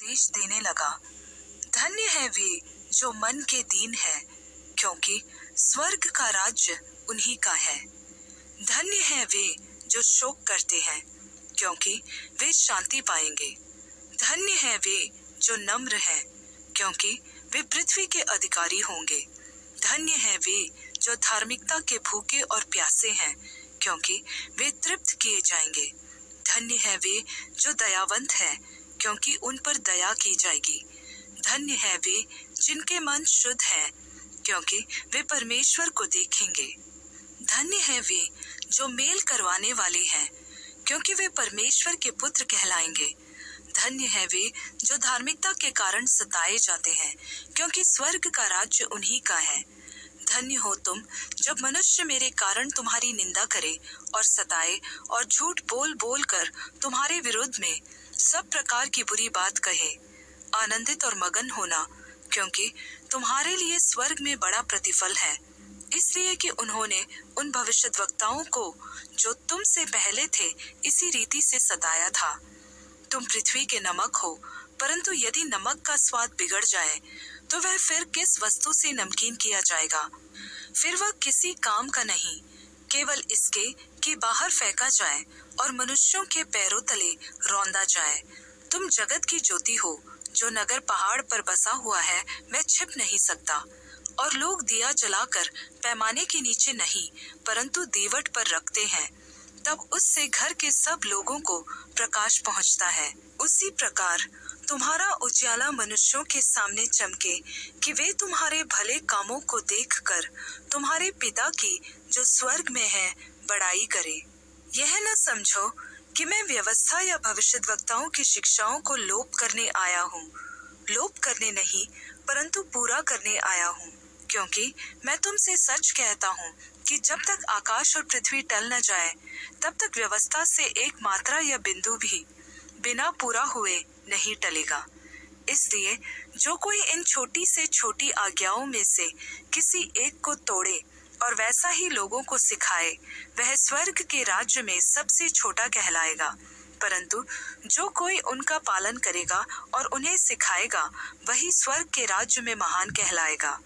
उपदेश देने लगा, धन्य है वे जो मन के दीन है, क्योंकि स्वर्ग का राज्य उन्हीं का है। धन्य है वे जो शोक करते हैं, क्योंकि वे शांति पाएंगे। धन्य है वे जो नम्र हैं, क्योंकि वे पृथ्वी के अधिकारी होंगे। धन्य है वे जो धार्मिकता के भूखे और प्यासे हैं, क्योंकि वे तृप्त किए जाएंगे। धन्य है वे जो दयावंत हैं, क्योंकि उन पर दया की जाएगी। धन्य है वे जिनके मन शुद्ध हैं, क्योंकि वे परमेश्वर को देखेंगे। धन्य है वे जो मेल करवाने वाले हैं, क्योंकि वे परमेश्वर के पुत्र कहलाएंगे। धन्य है वे जो धार्मिकता के कारण सताए जाते हैं, क्योंकि स्वर्ग का राज्य उन्हीं का है। धन्य हो तुम जब मनुष्य मेरे कारण तुम्हारी निंदा करे और सताए और झूठ बोल बोल कर तुम्हारे विरुद्ध में सब प्रकार की बुरी बात कहे। आनंदित और मगन होना, क्योंकि तुम्हारे लिए स्वर्ग में बड़ा प्रतिफल है, इसलिए कि उन्होंने उन भविष्यद्वक्ताओं को जो तुम से पहले थे इसी रीति से सताया था। तुम पृथ्वी के नमक हो, परंतु यदि नमक का स्वाद बिगड़ जाए तो वह फिर किस वस्तु से नमकीन किया जाएगा? फिर वह किसी काम का नहीं, केवल इसके कि बाहर फेंका जाए और मनुष्यों के पैरों तले रौंदा जाए। तुम जगत की ज्योति हो। जो नगर पहाड़ पर बसा हुआ है वह छिप नहीं सकता, और लोग दिया जलाकर पैमाने के नीचे नहीं परंतु दीवट पर रखते हैं, तब उससे घर के सब लोगों को प्रकाश पहुंचता है। उसी प्रकार तुम्हारा उजियाला मनुष्यों के सामने चमके कि वे तुम्हारे भले कामों को देखकर तुम्हारे पिता की जो स्वर्ग में है बड़ाई करे। यह न समझो कि मैं व्यवस्था या भविष्यद्वक्ताओं की शिक्षाओं को लोप करने आया हूँ। लोप करने नहीं परंतु पूरा करने आया हूँ, क्योंकि मैं तुमसे सच कहता हूँ कि जब तक आकाश और पृथ्वी टल न जाए तब तक व्यवस्था से एक मात्रा या बिंदु भी बिना पूरा हुए नहीं टलेगा। इसलिए जो कोई इन छोटी से छोटी आज्ञाओं में से किसी एक को तोड़े और वैसा ही लोगों को सिखाए, वह स्वर्ग के राज्य में सबसे छोटा कहलाएगा, परंतु जो कोई उनका पालन करेगा और उन्हें सिखाएगा वही स्वर्ग के राज्य में महान कहलाएगा।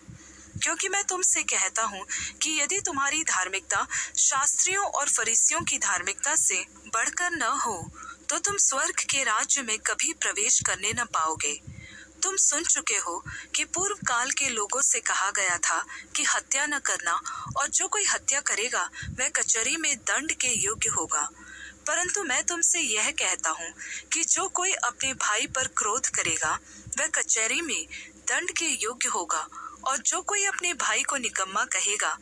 क्योंकि मैं तुमसे कहता हूँ कि यदि तुम्हारी धार्मिकता शास्त्रियों और फरीसियों की धार्मिकता से बढ़कर न हो तो तुम स्वर्ग के राज्य में कभी प्रवेश करने न पाओगे। तुम सुन चुके हो कि पूर्व काल के लोगों से कहा गया था कि हत्या न करना, और जो कोई हत्या करेगा वह कचहरी में दंड के योग्य होगा। परंतु मैं तुमसे यह कहता हूँ कि जो कोई अपने भाई पर क्रोध करेगा वह कचहरी में दंड के योग्य होगा, और जो कोई अपने भाई को निकम्मा कहेगा